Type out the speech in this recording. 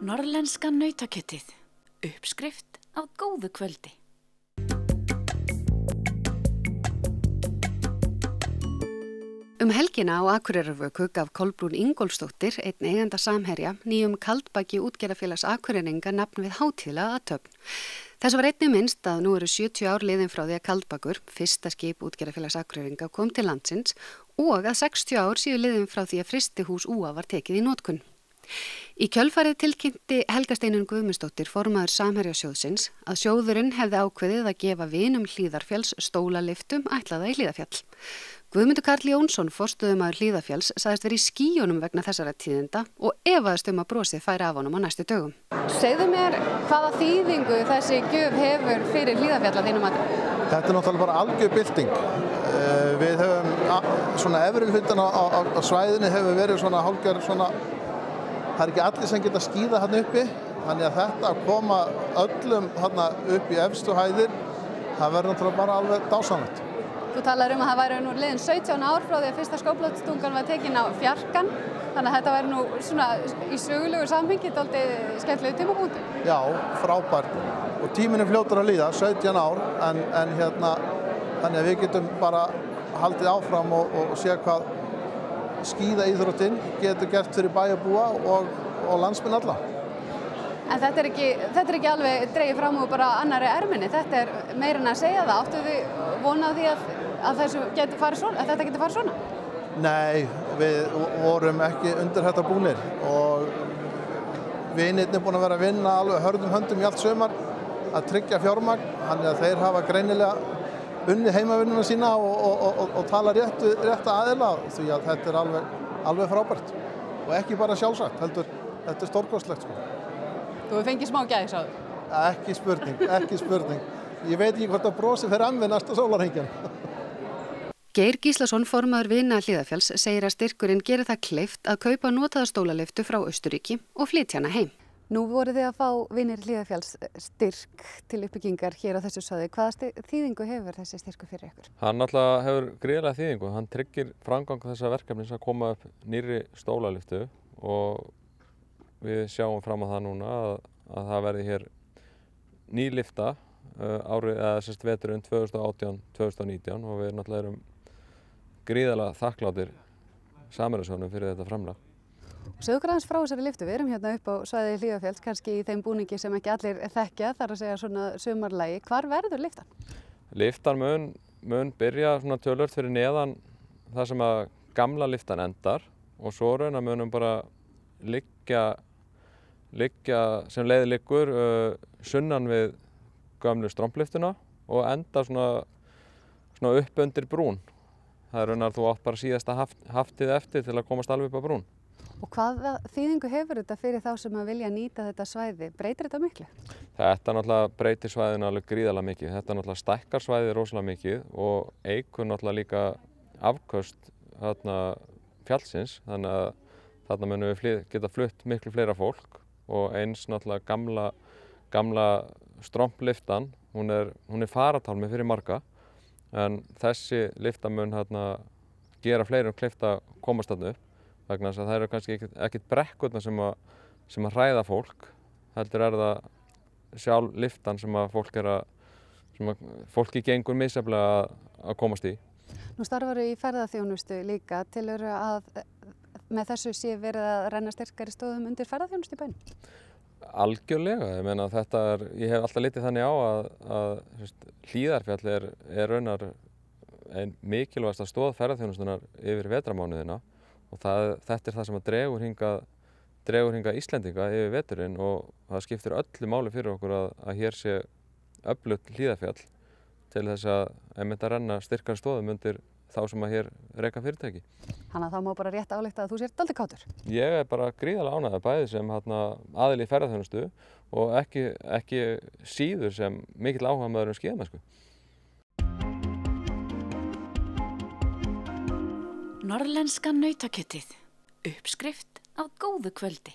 Norðlenska nautakjötið. Uppskrift af góðu kvöldi. Helgina á Akureyrarvöku gaf Kolbrún Ingólfsdóttir, einn eiganda Samherja, nýjum kaldbaki útgerðarfélags Akureyringa nafn við hátíðlega athöfn. Þess var einnig minnst að nú eru 70 ár liðin frá því að Kaldbakur, fyrsta skip útgerðarfélags Akureyringa, kom til landsins og að 60 ár séu liðin frá því að frystihús Úa var tekið í notkun. Í kjölfarið tilkynnti Helga Steinunn Guðmundsdóttir, formaður Samherjasjóðsins, að sjóðurinn hefði ákveðið að gefa vinum Hlíðarfjalls stólalyftum ætlaða í Hlíðarfjall. Guðmundur Karl Jónsson, forstöðumaður Hlíðarfjalls, sagðist vera í skýjunum vegna þessara tíðinda og efaðist að brosið færi af honum á næstu dögum. Segðu mér hvaða þýðingu þessi gjöf hefur fyrir Hlíðarfjall að þínu mati? Þetta er náttúrulega bara algjör bylting. Við höfum svona efri hlutan á svæðinu hefur verið svona hálfgerð svona. Það er ekki allir sem geta skíða hann uppi, þannig að þetta að koma öllum hann upp í efstu hæðir, það verður náttúrulega bara alveg dásamlegt. Þú talar að það væri nú liðin 17 ár frá því að fyrsta skóflustungan var tekin á Fjarkan, þannig að þetta væri nú svona í sögulegu samhengi dálítið skemmtilegu tímapunktur. Já, frábært. Og tíminn er fljótur að líða, 17 ár, en þannig að við getum bara haldið áfram og séð hvað skíðaíþróttin getur gert fyrir bæjarbúa og landsmenn alla. En þetta er ekki alveg dregið fram úr bara annarri erminni, þetta er meira en að segja það. Áttu þið vona á því að þetta geti farið svona? Nei, við vorum ekki undir þetta búnir og vinirnir búin að vera að vinna alveg hörðum höndum í allt sumar að tryggja fjármagn, þannig að þeir hafa greinilega unnið heimavinnuna sína og tala rétta aðila, því að þetta er alveg frábært og ekki bara sjálfsagt, heldur þetta er stórkostlegt sko. Þú hefur fengið smá gæði, sagði? Ekki spurning. Ég veit ekki hvort að brosi fyrir við næsta sólarhringjan. Geir Gíslason, formaður vina Hlíðarfjalls, segir að styrkurinn gerir það kleift að kaupa notaða stólalyftu frá Austurríki og flytja hana heim. Nú voruð þið að fá vinir Hlíðarfjalls styrk til uppbyggingar hér á þessu svæði. Hvaða þýðingu hefur þessi styrkur fyrir ykkur? Hann náttúrulega hefur gríðarlega þýðingu. Hann tryggir framgang þessa verkefnis að koma upp nýrri stólalyftu og við sjáum fram á það núna að það verði hér ný lyfta veturinn 2018-2019 og við náttúrulega erum gríðarlega þakklátir Samherjasjóðnum fyrir þetta framlag. Segðu okkur aðeins frá þessari lyftu. Við erum hérna upp á svæði Hlíðarfjalls, kannski í þeim búningi sem ekki allir þekkja, þar að segja svona sumarlagi. Hvar verður lyftan? Lyftan mun byrja svona tölvört fyrir neðan það sem að gamla lyftan endar og svo raunar munum bara liggja sem leið liggur sunnan við gömlu stromplyftuna og enda svona upp undir brún. Það er raunar þú átt bara síðasta haftið eftir til að komast alveg upp á brún. Og hvaða þýðingu hefur þetta fyrir þá sem að vilja nýta þetta svæði? Breytir þetta miklu? Þetta náttúrulega breytir svæðinu alveg gríðarlega mikið. Þetta náttúrulega stækkar svæðið rosalega mikið og eykur náttúrulega líka afköst fjallsins. Þannig að þarna munum við geta flutt miklu fleira fólk og eins náttúrulega gamla stromplyftan, hún er farartálmi fyrir marga en þessi lyfta mun gera fleirum kleift að komast þarna upp. Vegna þess að það eru kannski ekkert brekkurnar sem að hræða fólk, heldur er það sjálf lyftan sem að fólki gengur misjafnlega að komast í. Nú starfaru í ferðaþjónustu líka, telurðu að með þessu sé verið að renna styrkari stoðum undir ferðaþjónustu í bænum? Algjörlega, ég hef alltaf litið þannig á að Hlíðarfjall er raunar ein mikilvægasta stoð ferðaþjónustunar yfir vetrarmánuðina. Og þetta er það sem að dregur hingað Íslendinga yfir veturinn og það skiptir öllu máli fyrir okkur að hér sé öflugt Hlíðarfjall til þess að renna styrkari stoðum undir þá sem að hér reka fyrirtæki. Þannig að það má bara rétt álykta að þú sért dálítið kátur? Ég er bara gríðarlega ánægður bæði sem aðili í ferðaþjónustu og ekki síður sem mikill áhugamaður skíðamennsku. Norðlenska nautakjötið. Uppskrift af góðu kvöldi.